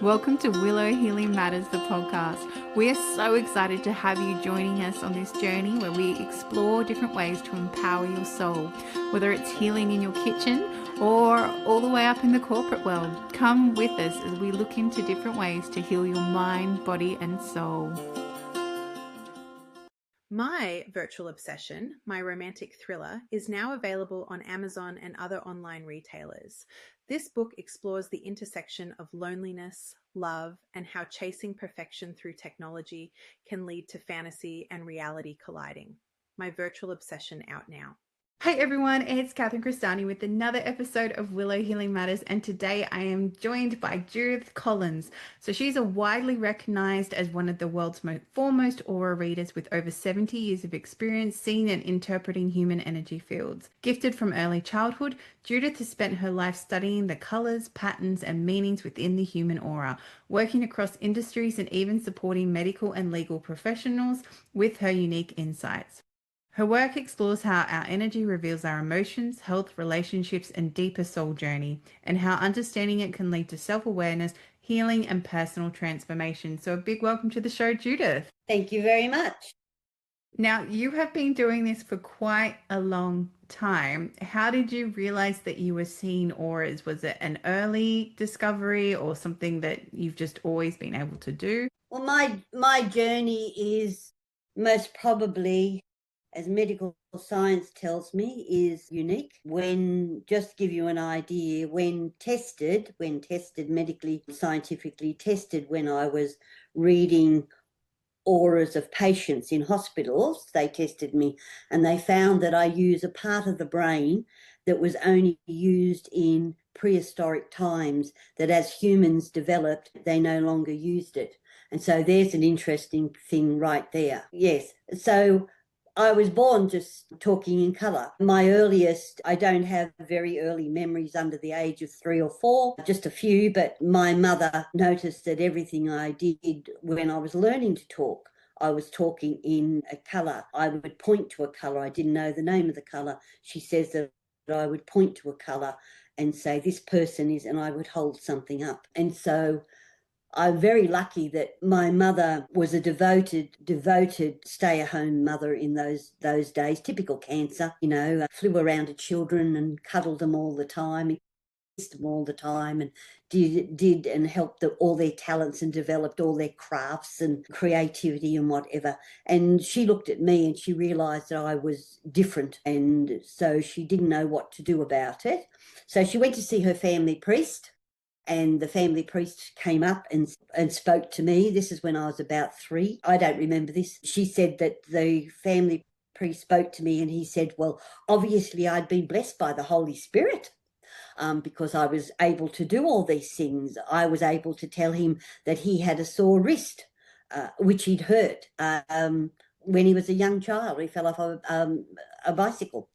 Welcome to Willow Healing Matters, the podcast. We are so excited to have you joining us on this journey where we explore different ways to empower your soul, whether it's healing in your kitchen or all the way up in the corporate world. Come with us as we look into different ways to heal your mind, body, and soul. My virtual obsession, my romantic thriller, is now available on Amazon and other online retailers. This book explores the intersection of loneliness, love, and how chasing perfection through technology can lead to fantasy and reality colliding. My virtual obsession out now. Hey everyone, it's Catherine Crestani with another episode of Willow Healing Matters, and today I am joined by Judith Collins. So she's a widely recognized as one of the world's foremost aura readers with over 70 years of experience seeing and interpreting human energy fields. Gifted from early childhood, Judith has spent her life studying the colors, patterns, and meanings within the human aura, working across industries and even supporting medical and legal professionals with her unique insights. Her work explores how our energy reveals our emotions, health, relationships, and deeper soul journey, and how understanding it can lead to self-awareness, healing, and personal transformation. So a big welcome to the show, Judith. Thank you very much. Now, you have been doing this for quite a long time. How did you realize that you were seeing auras? Was it an early discovery or something that you've just always been able to do? Well, my journey is most probably, as medical science tells me, is unique. Just to give you an idea, when tested medically, scientifically tested, when I was reading auras of patients in hospitals, they tested me and they found that I use a part of the brain that was only used in prehistoric times, that as humans developed, they no longer used it. And so there's an interesting thing right there. Yes. So I was born just talking in colour. My earliest, I don't have very early memories under the age of 3 or 4, just a few, but my mother noticed that everything I did when I was learning to talk, I was talking in a colour. I would point to a colour. I didn't know the name of the colour. She says that I would point to a colour and say, this person is, and I would hold something up. And so I'm very lucky that my mother was a devoted stay-at-home mother in those days. Typical cancer, flew around to children and cuddled them all the time, kissed them all the time, and did and helped all their talents and developed all their crafts and creativity and whatever. And she looked at me and she realised that I was different, and so she didn't know what to do about it. So she went to see her family priest. And the family priest came up and spoke to me. This is when I was about 3. I don't remember this. She said that the family priest spoke to me and he said, well, obviously I'd been blessed by the Holy Spirit because I was able to do all these things. I was able to tell him that he had a sore wrist, which he'd hurt when he was a young child. He fell off a bicycle.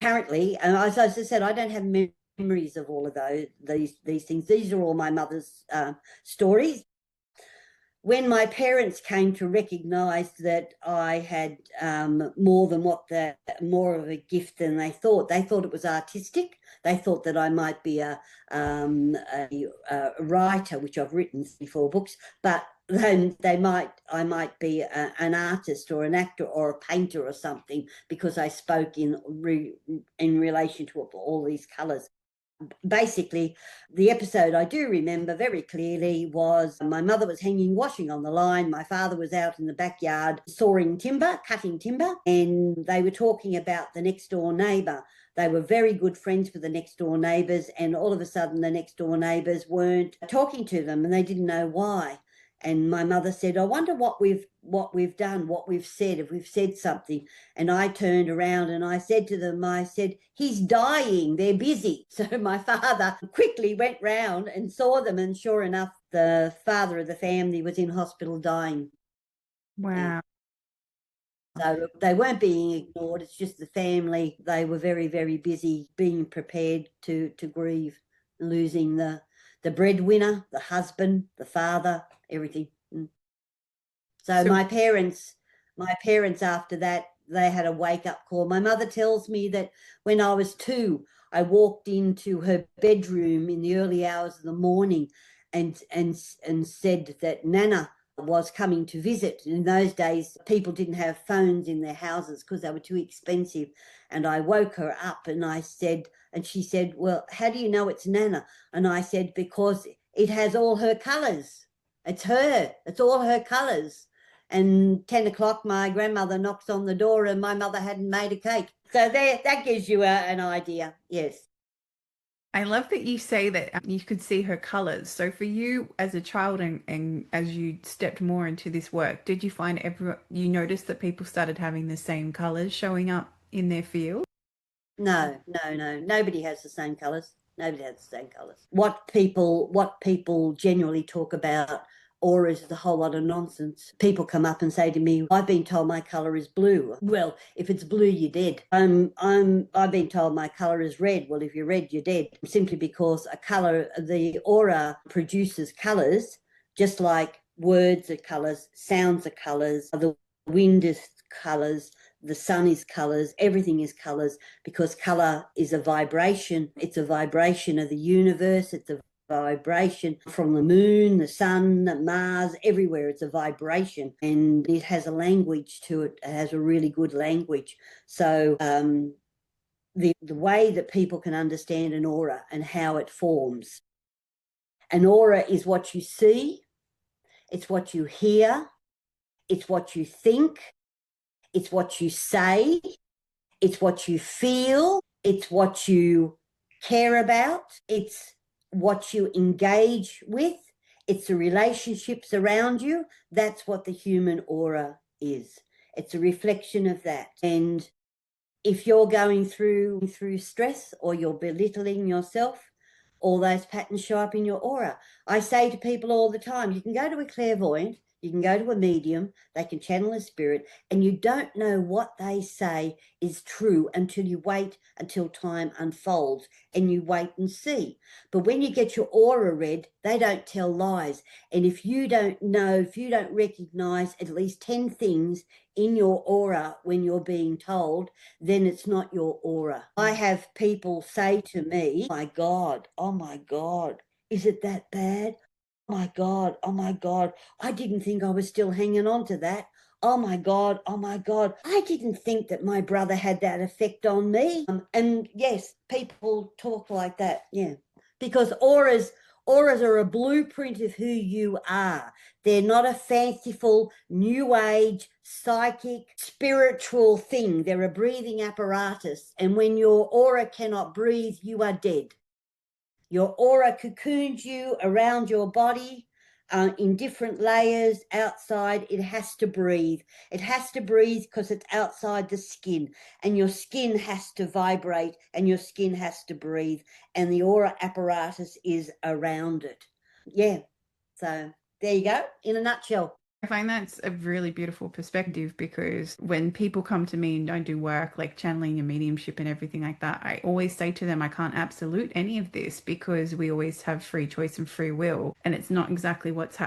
Apparently, as I said, I don't have memories of all of these things. These are all my mother's stories. When my parents came to recognise that I had more of a gift than they thought it was artistic. They thought that I might be a writer, which I've written 4 books, but then I might be an artist or an actor or a painter or something, because I spoke in relation to all these colours. Basically, the episode I do remember very clearly was my mother was hanging washing on the line. My father was out in the backyard cutting timber, and they were talking about the next door neighbour. They were very good friends with the next door neighbours, and all of a sudden the next door neighbours weren't talking to them and they didn't know why. And my mother said, I wonder what we've done, what we've said, if we've said something. And I turned around and I said to them, I said, he's dying, they're busy. So my father quickly went round and saw them, and sure enough, the father of the family was in hospital dying. Wow. So they weren't being ignored. It's just the family. They were very, very busy being prepared to grieve, losing the breadwinner, the husband, the father, everything. So my parents after that, they had a wake-up call. My mother tells me that when I was 2, I walked into her bedroom in the early hours of the morning and said that Nana was coming to visit. In those days, people didn't have phones in their houses because they were too expensive. And I woke her up and I said, and she said, well, how do you know it's Nana? And I said, because it has all her colours. It's her. It's all her colours. And 10 o'clock, my grandmother knocks on the door and my mother hadn't made a cake. So there, that gives you an idea. Yes. I love that you say that you could see her colors. So for you as a child and as you stepped more into this work, did you find you noticed that people started having the same colors showing up in their field? No. Nobody has the same colors. Nobody has the same colors. What people generally talk about auras is a whole lot of nonsense. People come up and say to me, I've been told my color is blue. Well, if it's blue, you're dead. I've been told my color is red. Well, if you're red, you're dead. Simply because the aura produces colors, just like words are colors, sounds are colors, the wind is colors, the sun is colors, everything is colors, because color is a vibration. It's a vibration of the universe. It's a vibration from the moon, the sun, Mars, everywhere. It's a vibration, and it has a language to it. It has a really good language. So the way that people can understand an aura and how it forms. An aura is what you see, it's what you hear, it's what you think, it's what you say, it's what you feel, it's what you care about, it's what you engage with, it's the relationships around you. That's what the human aura is. It's a reflection of that. And if you're going through stress or you're belittling yourself, all those patterns show up in your aura. I say to people all the time, you can go to a clairvoyant, you can go to a medium, they can channel a spirit, and you don't know what they say is true until you wait until time unfolds and you wait and see. But when you get your aura read, they don't tell lies. And if you don't recognize at least 10 things in your aura when you're being told, then it's not your aura. I have people say to me, oh my God, is it that bad? Oh my God, I didn't think I was still hanging on to that. Oh my God, I didn't think that my brother had that effect on me. And yes, people talk like that, yeah, because auras are a blueprint of who you are. They're not a fanciful, new age, psychic, spiritual thing. They're a breathing apparatus. And when your aura cannot breathe, you are dead. Your aura cocoons you around your body in different layers outside. It has to breathe. It has to breathe because it's outside the skin, and your skin has to vibrate and your skin has to breathe, and the aura apparatus is around it. Yeah. So there you go, in a nutshell. I find that's a really beautiful perspective, because when people come to me and don't do work like channeling and mediumship and everything like that, I always say to them, I can't absolute any of this, because we always have free choice and free will, and it's not exactly what's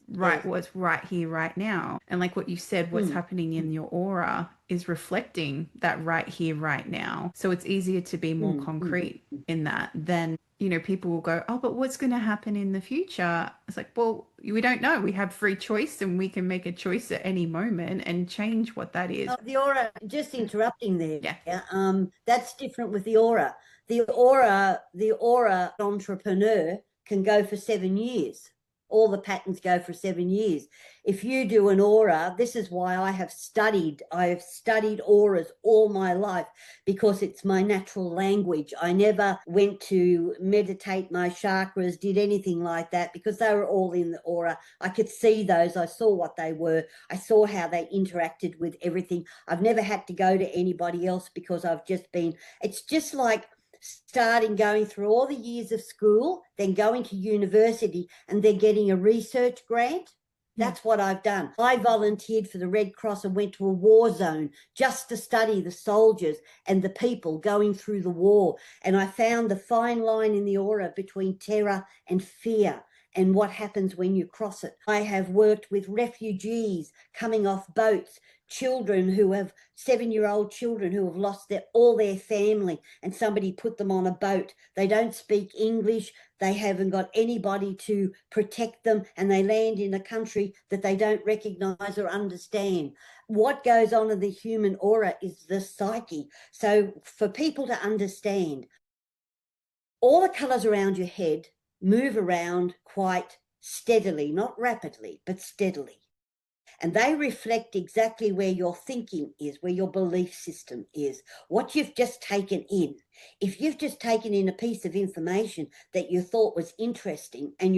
what's right here, right now. And like what you said, what's happening in your aura is reflecting that right here, right now. So it's easier to be more concrete in that than, people will go, oh, but what's going to happen in the future? It's like, well, we don't know. We have free choice and we can make a choice at any moment and change what that is. The aura, just interrupting there. Yeah. That's different with the aura. The aura entrepreneur can go for 7 years. All the patterns go for 7 years. If you do an aura, this is why I have studied auras all my life, because it's my natural language. I never went to meditate my chakras, did anything like that, because they were all in the aura. I could see those. I saw what they were. I saw how they interacted with everything. I've never had to go to anybody else, because it's just like going through all the years of school, then going to university, and then getting a research grant. That's what I've done. I volunteered for the Red Cross and went to a war zone just to study the soldiers and the people going through the war. And I found the fine line in the aura between terror and fear, and what happens when you cross it. I have worked with refugees coming off boats, children who have 7-year-old children who have lost all their family, and somebody put them on a boat. They don't speak English. They haven't got anybody to protect them, and they land in a country that they don't recognize or understand. What goes on in the human aura is the psyche. So for people to understand, all the colors around your head move around quite steadily, not rapidly, but steadily. And they reflect exactly where your thinking is, where your belief system is, what you've just taken in. If you've just taken in a piece of information that you thought was interesting and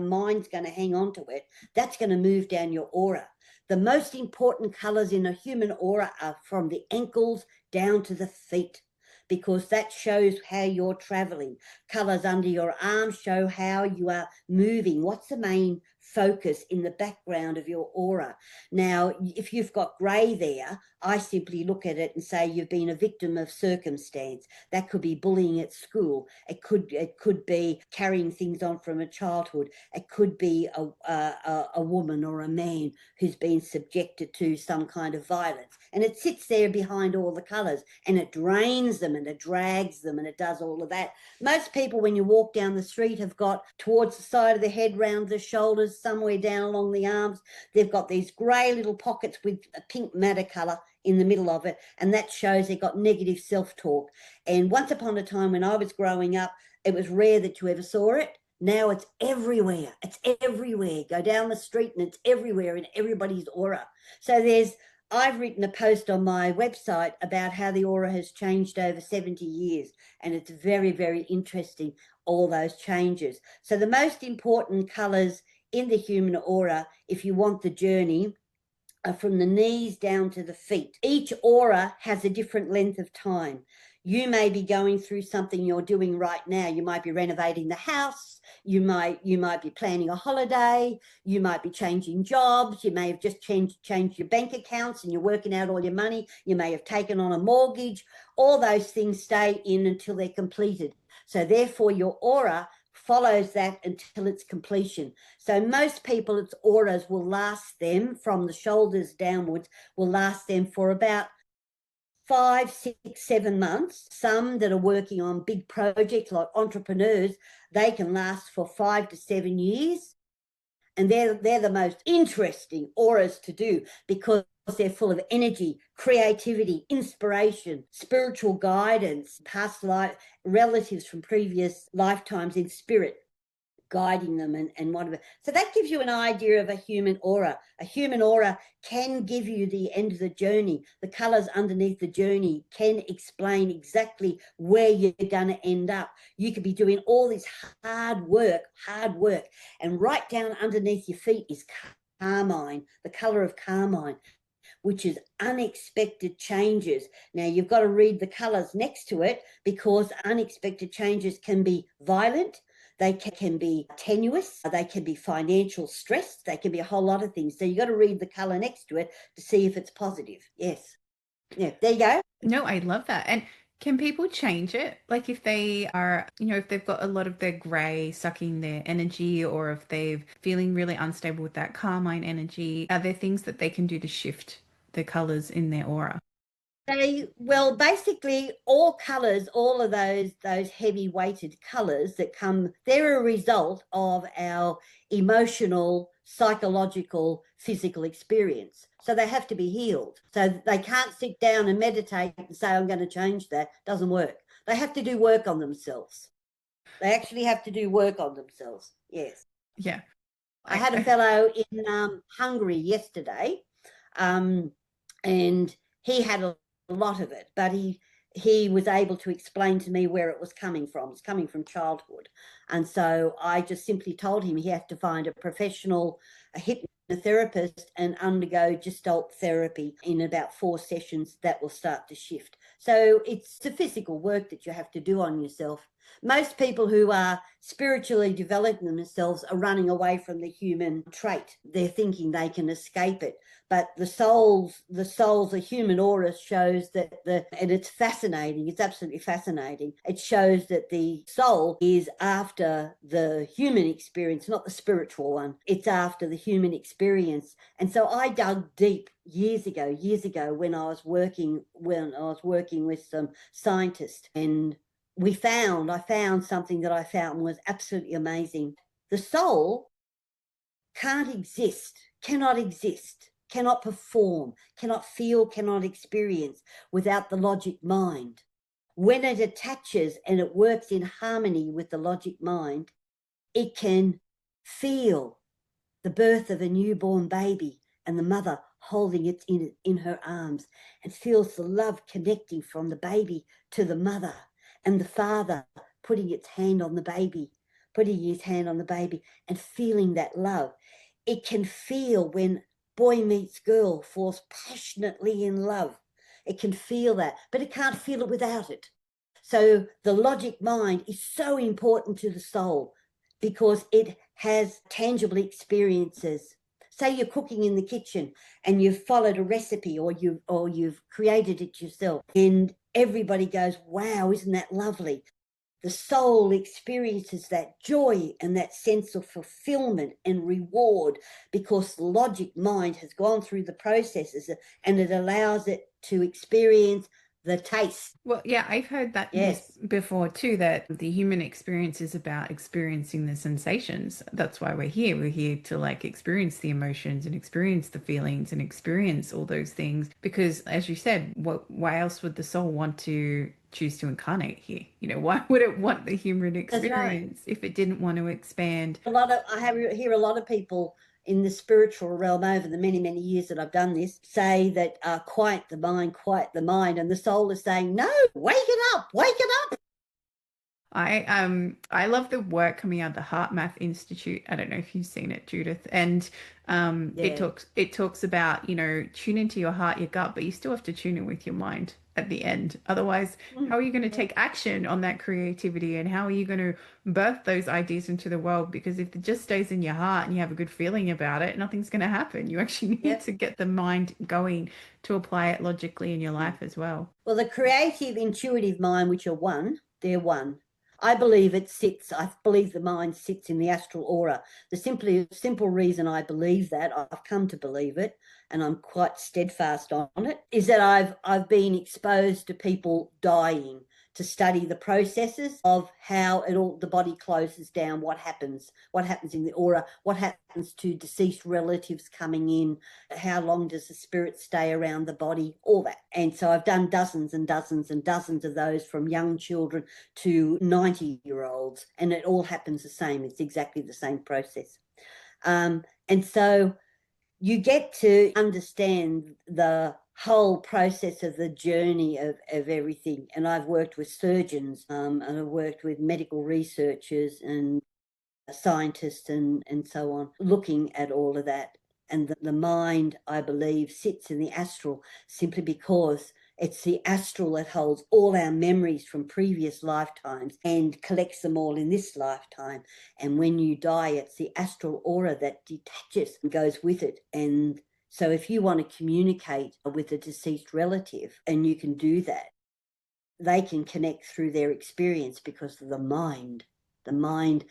mind's going to hang on to it, that's going to move down your aura. The most important colors in a human aura are from the ankles down to the feet, because that shows how you're traveling. Colors under your arms show how you are moving. What's the main focus in the background of your aura? Now, if you've got grey there, I simply look at it and say you've been a victim of circumstance. That could be bullying at school. It could be carrying things on from a childhood. It could be a woman or a man who's been subjected to some kind of violence. And it sits there behind all the colours, and it drains them and it drags them and it does all of that. Most people, when you walk down the street, have got towards the side of the head, round the shoulders, somewhere down along the arms, they've got these grey little pockets with a pink matter colour in the middle of it, and that shows they've got negative self-talk. And once upon a time when I was growing up, it was rare that you ever saw it. Now it's everywhere. It's everywhere. Go down the street and it's everywhere in everybody's aura. So I've written a post on my website about how the aura has changed over 70 years, and it's very, very interesting, all those changes. So the most important colours in the human aura, if you want the journey, are from the knees down to the feet. Each aura has a different length of time. You may be going through something you're doing right now. You might be renovating the house. You might be planning a holiday. You might be changing jobs. You may have just changed your bank accounts and you're working out all your money. You may have taken on a mortgage. All those things stay in until they're completed. So therefore your aura follows that until its completion. So most people's auras will last them from the shoulders downwards, will last them for about 5, 6, 7 months. Some that are working on big projects like entrepreneurs, they can last for 5 to 7 years. And they're the most interesting auras to do, because they're full of energy, creativity, inspiration, spiritual guidance, past life, relatives from previous lifetimes in spirit guiding them and whatever. So that gives you an idea of a human aura. A human aura can give you the end of the journey. The colours underneath the journey can explain exactly where you're going to end up. You could be doing all this hard work, and right down underneath your feet is carmine, the colour of carmine, which is unexpected changes. Now, you've got to read the colours next to it, because unexpected changes can be violent, they can be tenuous, they can be financial stress, they can be a whole lot of things. So you've got to read the colour next to it to see if it's positive. Yes. Yeah, there you go. No, I love that. And can people change it? Like if they are, if they've got a lot of their grey sucking their energy, or if they're feeling really unstable with that carmine energy, are there things that they can do to shift the colours in their aura? Well, basically all colours, all of those heavy weighted colours that come, they're a result of our emotional, psychological, physical experience. So they have to be healed. So they can't sit down and meditate and say, I'm going to change that. Doesn't work. They have to do work on themselves. They actually have to do work on themselves. Yes. Yeah. I had a fellow in Hungary yesterday, and he had a lot of it, but he was able to explain to me where it was coming from. It's coming from childhood. And so I just simply told him he had to find a professional, a hypnotherapist, and undergo Gestalt therapy in about 4 sessions. That will start to shift. So it's the physical work that you have to do on yourself. Most people who are spiritually developing themselves are running away from the human trait. They're thinking they can escape it. But the human aura shows that and it's fascinating. It's absolutely fascinating. It shows that the soul is after the human experience, not the spiritual one. It's after the human experience. And so I dug deep years ago when I was working with some scientists, and I found something that I found was absolutely amazing. The soul can't exist, cannot perform, cannot feel, cannot experience without the logic mind. When it attaches and it works in harmony with the logic mind, it can feel the birth of a newborn baby and the mother holding it in her arms, and feels the love connecting from the baby to the mother, and the father putting his hand on the baby and feeling that love. It can feel when boy meets girl, falls passionately in love. It can feel that, but it can't feel it without it. So the logic mind is so important to the soul because it has tangible experiences. Say you're cooking in the kitchen and you've followed a recipe, or you've created it yourself, and everybody goes, wow, isn't that lovely? The soul experiences that joy and that sense of fulfillment and reward because the logic mind has gone through the processes, and it allows it to experience the taste. Well, yeah, I've heard that Yes. before too, that the human experience is about experiencing the sensations. That's why we're here. We're here to like experience the emotions and experience the feelings and experience all those things. Because as you said, why else would the soul want to choose to incarnate here? You know, why would it want the human experience if it didn't want to expand? I hear a lot of people in the spiritual realm over the many, many years that I've done this say that quiet the mind, and the soul is saying, no, wake it up. I love the work coming out of the Heart Math Institute. I don't know if you've seen it, Judith. And Yeah. it talks about, you know, tune into your heart, your gut, but you still have to tune in with your mind at the end. Otherwise, how are you going to take action on that creativity, and how are you going to birth those ideas into the world? Because if it just stays in your heart and you have a good feeling about it, nothing's going to happen. You actually need to get the mind going to apply it logically in your life as well. Well, the creative, intuitive mind, which are one, they're one. I believe the mind sits in the astral aura. The simple reason I believe that, I've come to believe it, and I'm quite steadfast on it, is that I've been exposed to people dying, to study the processes of how the body closes down, what happens in the aura, what happens to deceased relatives coming in, how long does the spirit stay around the body, all that. And so I've done dozens and dozens and dozens of those, from young children to 90-year-olds, and it all happens the same. It's exactly the same process. And so you get to understand the whole process of the journey of everything. And I've worked with surgeons, and I've worked with medical researchers and scientists and so on, looking at all of that. And the mind, I believe, sits in the astral simply because it's the astral that holds all our memories from previous lifetimes and collects them all in this lifetime. And when you die, it's the astral aura that detaches and goes with it. And so if you want to communicate with a deceased relative, and you can do that, they can connect through their experience because of the mind. The mind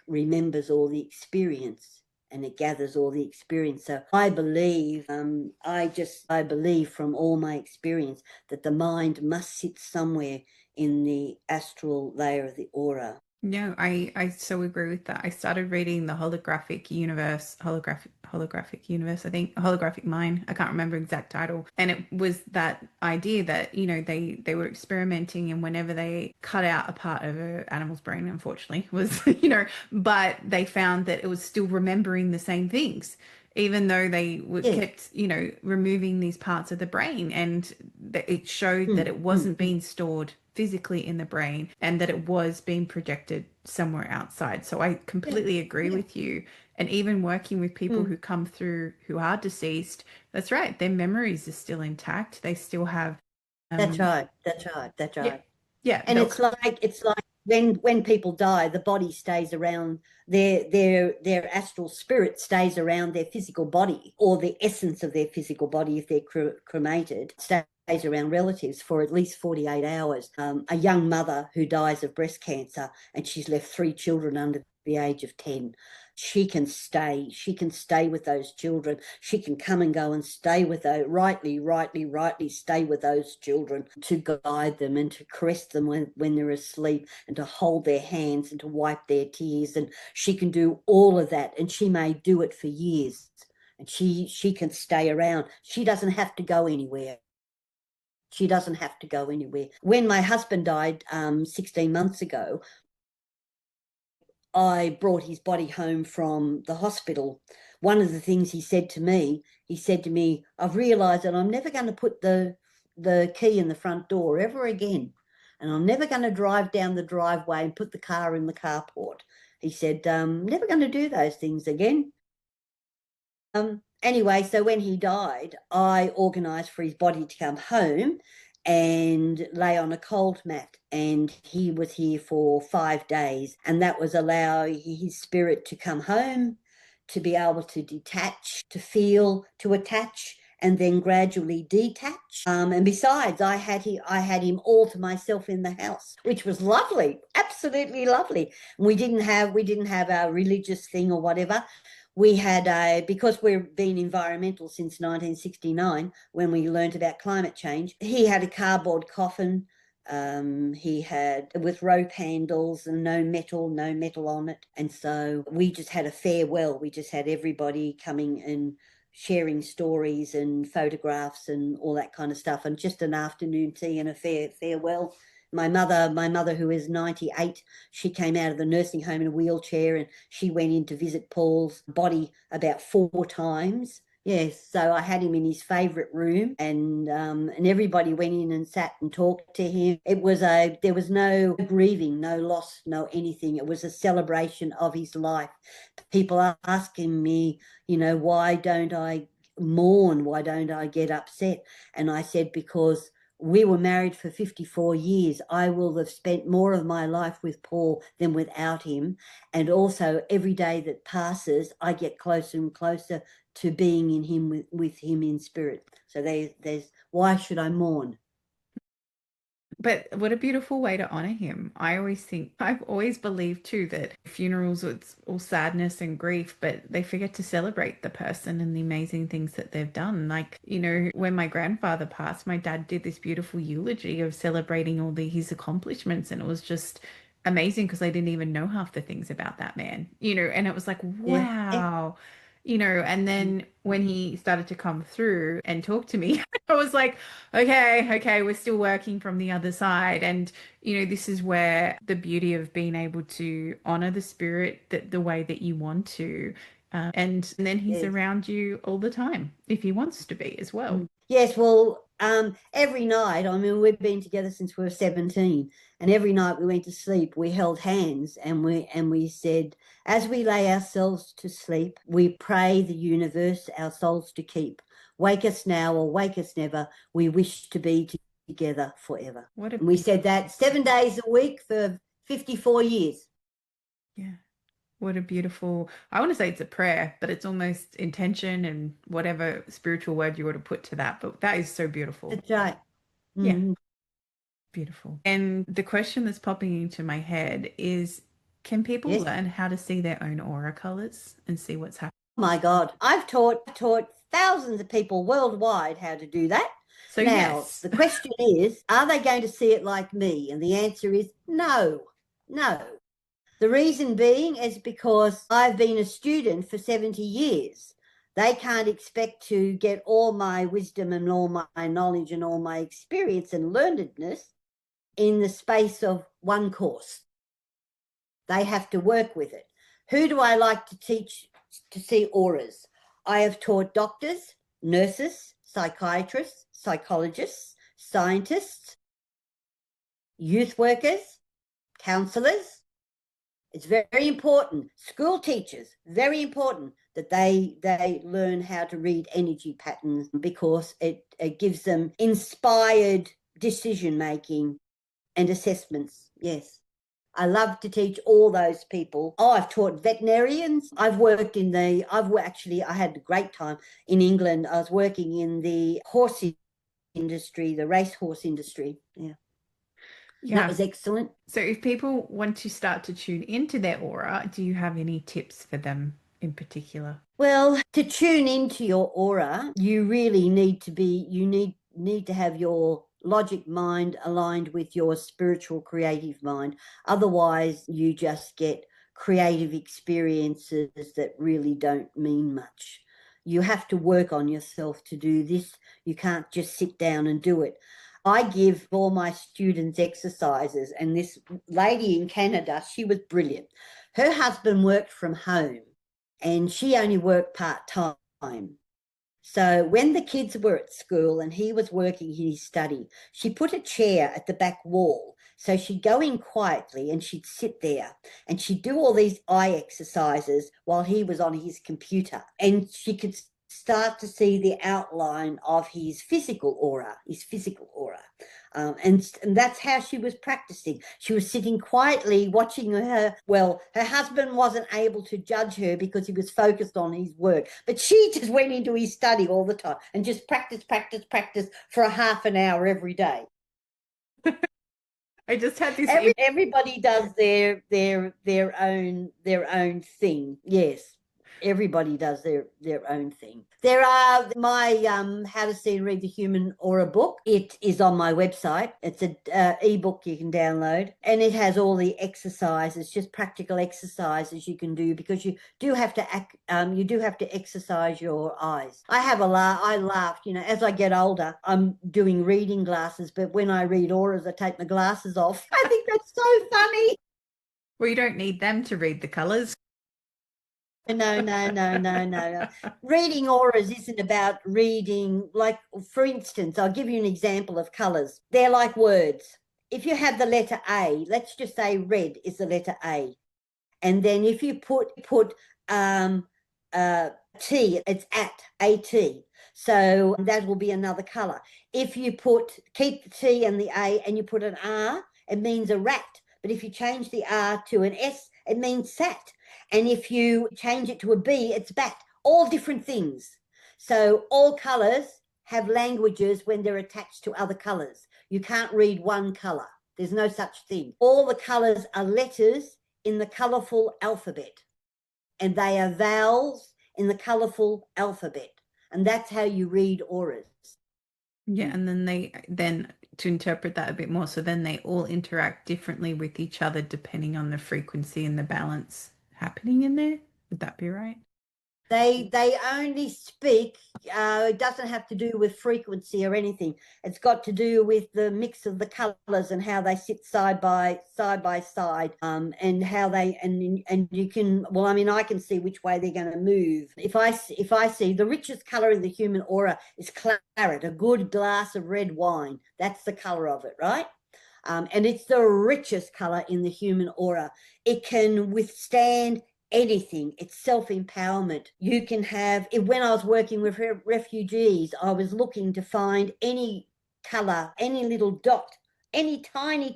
remembers all the experience, and it gathers all the experience. So I believe, I believe from all my experience that the mind must sit somewhere in the astral layer of the aura. No, I so agree with that. I started reading the holographic universe, holographic universe, I think, holographic mind. I can't remember exact title. And it was that idea that, you know, they were experimenting, and whenever they cut out a part of an animal's brain, unfortunately, was, you know, but they found that it was still remembering the same things, even though they were kept, you know, removing these parts of the brain, and it showed that it wasn't being stored physically in the brain, and that it was being projected somewhere outside. So I completely agree with you. And even working with people who come through who are deceased, that's right, their memories are still intact. They still have That's right. yeah, And it's like when people die, the body stays around, their astral spirit stays around their physical body, or the essence of their physical body if they're cremated, stays around relatives for at least 48 hours. A young mother who dies of breast cancer and she's left 3 children under the age of 10. She can stay with those children. She can come and go and stay with those, rightly stay with those children, to guide them and to caress them when they're asleep, and to hold their hands and to wipe their tears. And she can do all of that, and she may do it for years. And she can stay around. She doesn't have to go anywhere. When my husband died 16 months ago, I brought his body home from the hospital. One of the things he said to me, I've realised that I'm never going to put the key in the front door ever again. And I'm never going to drive down the driveway and put the car in the carport. He said, never going to do those things again. Anyway, so when he died, I organised for his body to come home and lay on a cold mat, and he was here for 5 days, and that was allow his spirit to come home, to be able to detach, to feel, to attach, and then gradually detach. And besides, I had him all to myself in the house, which was lovely, absolutely lovely. We didn't have our religious thing or whatever. We had because we've been environmental since 1969, when we learned about climate change, he had a cardboard coffin. He had, with rope handles and no metal on it. And so we just had a farewell. We just had everybody coming and sharing stories and photographs and all that kind of stuff, and just an afternoon tea and a farewell. My mother, who is 98, she came out of the nursing home in a wheelchair, and she went in to visit Paul's body about 4 times. Yes, so I had him in his favourite room, and everybody went in and sat and talked to him. There was no grieving, no loss, no anything. It was a celebration of his life. People are asking me, why don't I mourn? Why don't I get upset? And I said, because we were married for 54 years. I will have spent more of my life with Paul than without him. And also, every day that passes, I get closer and closer to being in him, with him in spirit. So there's why should I mourn? But what a beautiful way to honor him. I've always believed too that funerals, it's all sadness and grief, but they forget to celebrate the person and the amazing things that they've done. Like, when my grandfather passed, my dad did this beautiful eulogy of celebrating all his accomplishments. And it was just amazing, because I didn't even know half the things about that man, and it was like, wow. And then when he started to come through and talk to me, I was like, okay, we're still working from the other side. And, this is where the beauty of being able to honor the spirit the way that you want to. And then he's around you all the time, if he wants to be as well. Yes, well, every night, we've been together since we were 17, and every night we went to sleep, we held hands, and we said, as we lay ourselves to sleep, we pray the universe our souls to keep. Wake us now or wake us never. We wish to be together forever. And we said that 7 days a week for 54 years. Yeah. What a beautiful, I want to say it's a prayer, but it's almost intention and whatever spiritual word you want to put to that. But that is so beautiful. That's right. Mm-hmm. Yeah. Beautiful. And the question that's popping into my head is, can people learn how to see their own aura colors and see what's happening? Oh my God. I've taught thousands of people worldwide how to do that. So now, the question is, are they going to see it like me? And the answer is no. The reason being is because I've been a student for 70 years. They can't expect to get all my wisdom and all my knowledge and all my experience and learnedness in the space of one course. They have to work with it. Who do I like to teach to see auras? I have taught doctors, nurses, psychiatrists, psychologists, scientists, youth workers, counsellors. It's very important. School teachers, very important that they learn how to read energy patterns, because it gives them inspired decision-making and assessments. Yes. I love to teach all those people. Oh, I've taught veterinarians. I had a great time in England. I was working in the horse industry, the racehorse industry. Yeah. Yeah. That was excellent. So if people want to start to tune into their aura, do you have any tips for them in particular? Well, to tune into your aura, you really need to be, you need to have your logic mind aligned with your spiritual creative mind. Otherwise, you just get creative experiences that really don't mean much. You have to work on yourself to do this. You can't just sit down and do it. I give all my students exercises, and this lady in Canada, she was brilliant. Her husband worked from home and she only worked part-time. So when the kids were at school and he was working in his study, she put a chair at the back wall. So she'd go in quietly and she'd sit there and she'd do all these eye exercises while he was on his computer. And she could start to see the outline of his physical aura. And that's how she was practicing. She was sitting quietly watching her. Well, her husband wasn't able to judge her because he was focused on his work, but she just went into his study all the time and just practice for a half an hour every day. I just had this. Everybody does their own thing. Yes. Everybody does their own thing. There are my How to See and Read the Human Aura book. It is on my website. It's an ebook you can download, and it has all the exercises, just practical exercises you can do, because you do have to exercise your eyes. I laughed, you know, as I get older, I'm doing reading glasses, but when I read auras, I take my glasses off. I think that's so funny. Well, you don't need them to read the colors. No. Reading auras isn't about reading, like, for instance, I'll give you an example of colours. They're like words. If you have the letter A, let's just say red is the letter A. And then if you put T, it's AT. So that will be another colour. If you keep the T and the A and you put an R, it means a rat. But if you change the R to an S, it means sat. And if you change it to a B, it's bat. All different things. So all colours have languages when they're attached to other colours. You can't read one colour. There's no such thing. All the colours are letters in the colourful alphabet. And they are vowels in the colourful alphabet. And that's how you read auras. Yeah, and then to interpret that a bit more, so then they all interact differently with each other depending on the frequency and the balance happening in there. Would that be right? They only speak, it doesn't have to do with frequency or anything. It's got to do with the mix of the colours and how they sit side by side, and how they, and you can, well, I mean, I can see which way they're going to move. If I see the richest colour in the human aura is claret, a good glass of red wine. That's the colour of it, right? And it's the richest colour in the human aura. It can withstand anything. It's self-empowerment. You can have, when I was working with refugees, I was looking to find any colour, any little dot, any tiny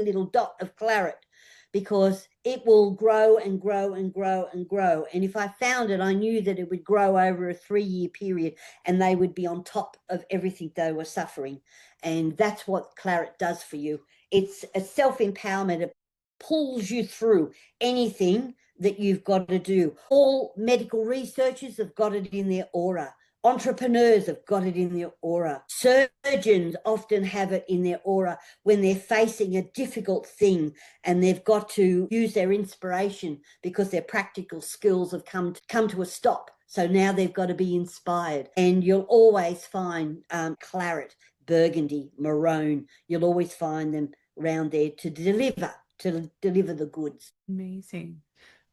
little dot of claret, because it will grow and grow and grow and grow. And if I found it, I knew that it would grow over a 3-year period and they would be on top of everything they were suffering. And that's what claret does for you. It's a self-empowerment. It pulls you through anything that you've got to do. All medical researchers have got it in their aura. Entrepreneurs have got it in their aura. Surgeons often have it in their aura when they're facing a difficult thing and they've got to use their inspiration because their practical skills have come to a stop. So now they've got to be inspired. And you'll always find claret, burgundy, maroon. You'll always find them around there to deliver the goods. Amazing.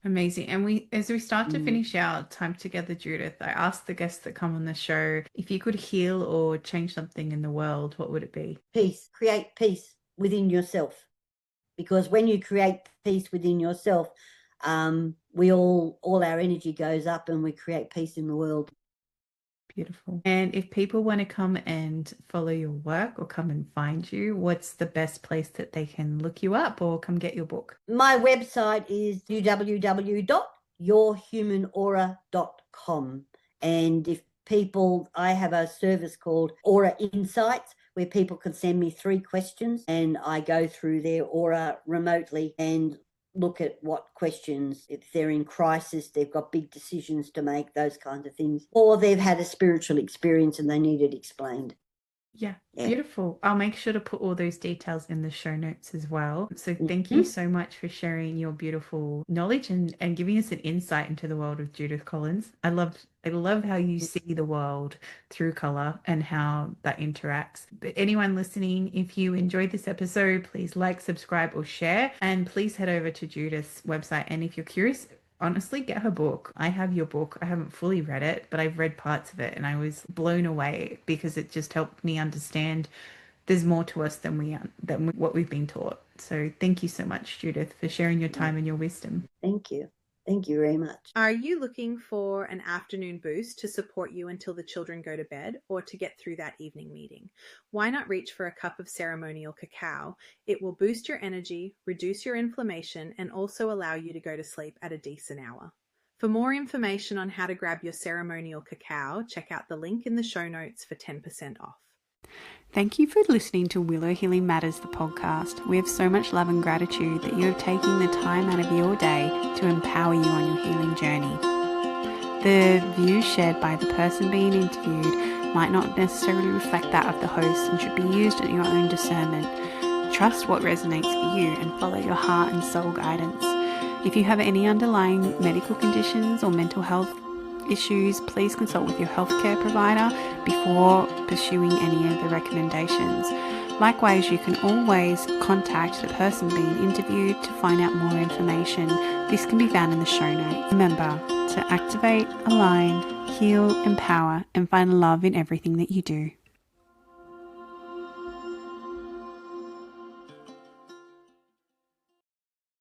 And as we start to finish our time together, Judith, I asked the guests that come on the show, if you could heal or change something in the world, what would it be? Peace. Create peace within yourself. Because when you create peace within yourself, we all our energy goes up and we create peace in the world. Beautiful. And if people want to come and follow your work or come and find you, what's the best place that they can look you up or come get your book? My website is www.yourhumanaura.com. And if people, I have a service called Aura Insights, where people can send me 3 questions and I go through their aura remotely and look at what questions, if they're in crisis, they've got big decisions to make, those kinds of things, or they've had a spiritual experience and they need it explained. Yeah, beautiful. I'll make sure to put all those details in the show notes as well. So thank you so much for sharing your beautiful knowledge and giving us an insight into the world of Judith Collins. I love how you see the world through color and how that interacts. But anyone listening, if you enjoyed this episode, please like, subscribe, or share. And please head over to Judith's website. And if you're curious, honestly, get her book. I have your book. I haven't fully read it, but I've read parts of it and I was blown away because it just helped me understand there's more to us than what we've been taught. So thank you so much, Judith, for sharing your time and your wisdom. Thank you. Thank you very much. Are you looking for an afternoon boost to support you until the children go to bed or to get through that evening meeting? Why not reach for a cup of ceremonial cacao? It will boost your energy, reduce your inflammation, and also allow you to go to sleep at a decent hour. For more information on how to grab your ceremonial cacao, check out the link in the show notes for 10% off. Thank you for listening to Willow Healing Matters, the podcast. We have so much love and gratitude that you have taken the time out of your day to empower you on your healing journey. The views shared by the person being interviewed might not necessarily reflect that of the host and should be used at your own discernment. Trust what resonates for you and follow your heart and soul guidance. If you have any underlying medical conditions or mental health issues, please consult with your healthcare provider before pursuing any of the recommendations. Likewise, you can always contact the person being interviewed to find out more information. This can be found in the show notes. Remember to activate, align, heal, empower, and find love in everything that you do.